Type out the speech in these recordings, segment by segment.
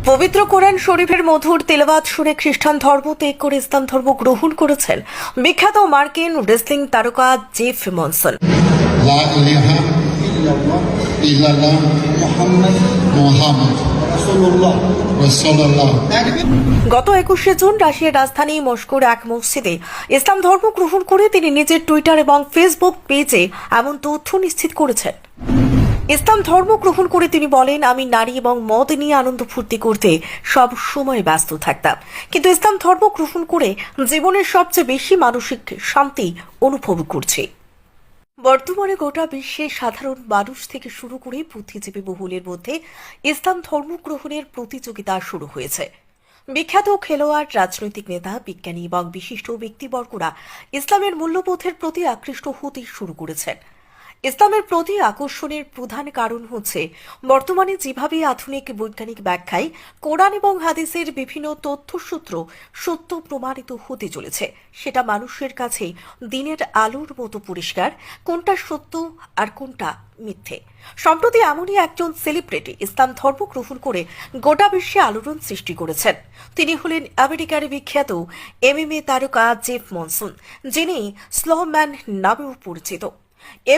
পবিত্র কোরআন শরীফের মধুর তেলাওয়াত শুনে খ্রিস্টান ধর্ম ত্যাগ করে ইসলাম ধর্ম গ্রহণ করেছেন বিখ্যাত মার্কিন রেসলিং তারকা জেফ মনসন। লা ইলাহা ইল্লাল্লাহ মুহাম্মদ রাসূলুল্লাহ। গত 21শে জুন রাশিয়ার রাজধানী মস্কোর এক মসজিদে ইসলাম ধর্ম গ্রহণ করে তিনি নিজের টুইটার এবং ফেসবুক পেজে এমন তথ্য নিশ্চিত করেছেন। ইসলাম ধর্ম গ্রহণ করে তিনি বলেন, আমি নারী এবং মদ নিয়ে আনন্দ ফুর্তি করতে সব সময় ব্যস্ত থাকতাম, কিন্তু ইসলাম ধর্ম গ্রহণ করে জীবনের সবচেয়ে বেশি মানসিক শান্তি অনুভব করছি। বর্তমানে গোটা বিশ্বে সাধারণ মানুষ থেকে শুরু করে বুদ্ধিজীবী বহুলের মধ্যে ইসলাম ধর্ম গ্রহণের প্রতিযোগিতা শুরু হয়েছে। বিখ্যাত খেলোয়াড়, রাজনৈতিক নেতা, বিজ্ঞানী এবং বিশিষ্ট ব্যক্তিবর্গরা ইসলামের মূল্যবোধের প্রতি আকৃষ্ট হতে শুরু করেছেন। ইসলামের প্রতি আকর্ষণের প্রধান কারণ হচ্ছে বর্তমানে যেভাবে আধুনিক বৈজ্ঞানিক ব্যাখ্যায় কোরআন এবং হাদিসের বিভিন্ন তথ্যসূত্র সত্য প্রমাণিত হতে চলেছে, সেটা মানুষের কাছে দিনের আলোর মতো পরিষ্কার কোনটা সত্য আর কোনটা মিথ্যে। সম্প্রতি এমনই একজন সেলিব্রিটি ইসলাম ধর্ম গ্রহণ করে গোটা বিশ্বে আলোড়ন সৃষ্টি করেছেন। তিনি হলেন আমেরিকার বিখ্যাত MMA তারকা জেফ মনসন, যিনি স্লোম্যান নামেও পরিচিত।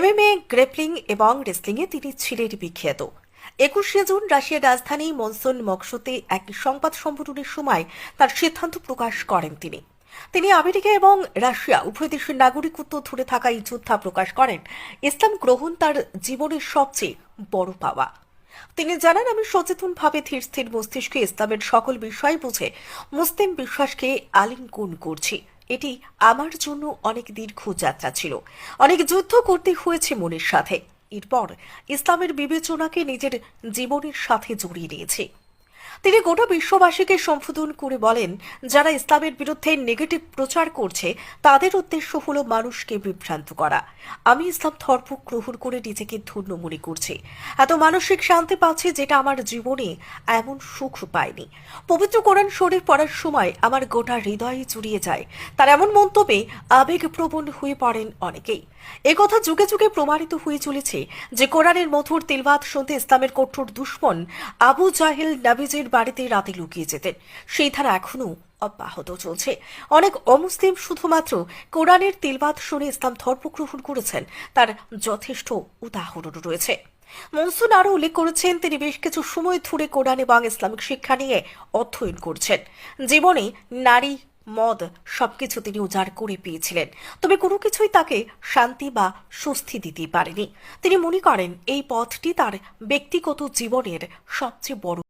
MMA, গ্রেপলিং এবং রেসলিংয়ে তিনি ছিলেন বিখ্যাত। 21শে জুন রাশিয়ার রাজধানী মনসন মস্কোতে এক সংবাদ সম্মেলনের সময় তার সিদ্ধান্ত প্রকাশ করেন। তিনি আমেরিকা এবং রাশিয়া উভয় দেশের নাগরিকত্ব ধরে থাকা এই যোদ্ধা প্রকাশ করেন ইসলাম গ্রহণ তার জীবনের সবচেয়ে বড় পাওয়া। তিনি জানান, আমি সচেতনভাবে ধীর স্থির মস্তিষ্কে ইসলামের সকল বিষয় বুঝে মুসলিম বিশ্বাসকে আলিঙ্গন করছি। এটি আমার জন্য অনেক দীর্ঘ যাত্রা ছিল, অনেক যুদ্ধ করতে হয়েছে মনের সাথে। এরপর ইসলামের বিবেচনাকে নিজের জীবনের সাথে জড়িয়ে নিয়েছি। তিনি গোটা বিশ্ববাসীকে সম্বোধন করে বলেন, যারা ইসলামের বিরুদ্ধে নেগেটিভ প্রচার করছে তাদের উদ্দেশ্য হলো মানুষকে বিভ্রান্ত করা। আমি ইসলাম ধর্ম গ্রহণ করে নিজেকে ধন্য মনে করছি, এত মানসিক শান্তি পাচ্ছি যেটা আমার জীবনে এমন সুখ পাইনি। পবিত্র কোরআন শরীফ পড়ার সময় আমার গোটা হৃদয়ে জুড়িয়ে যায়। তার এমন মন্তব্যে আবেগপ্রবণ হয়ে পড়েন অনেকেই। একথা যুগে যুগে প্রমাণিত হয়ে চলেছে যে কোরআনের মধুর তিলাওয়াত শুনতে ইসলামের কঠোর দুশমন আবু জাহেল নবীজির বাড়িতে রাতে লুকিয়ে যেতেন। সেই ধারা এখনো অব্যাহত চলছে। অনেক অমুসলিম শুধুমাত্র কোরআনের তিলাওয়াত শুনে ইসলাম ধর্ম গ্রহণ করেছেন, তার যথেষ্ট উদাহরণ রয়েছে। মনসুন আরও উল্লেখ করেছেন, তিনি বেশ কিছু সময় ধরে কোরআন এবং ইসলামিক শিক্ষা নিয়ে অধ্যয়ন করছেন। জীবনে নারী, মদ সবকিছু তিনি উজাড় করে পেয়েছিলেন, তবে কোনো কিছুই তাকে শান্তি বা স্বস্তি দিতে পারেনি। তিনি মনে করেন এই পথটি তার ব্যক্তিগত জীবনের সবচেয়ে বড়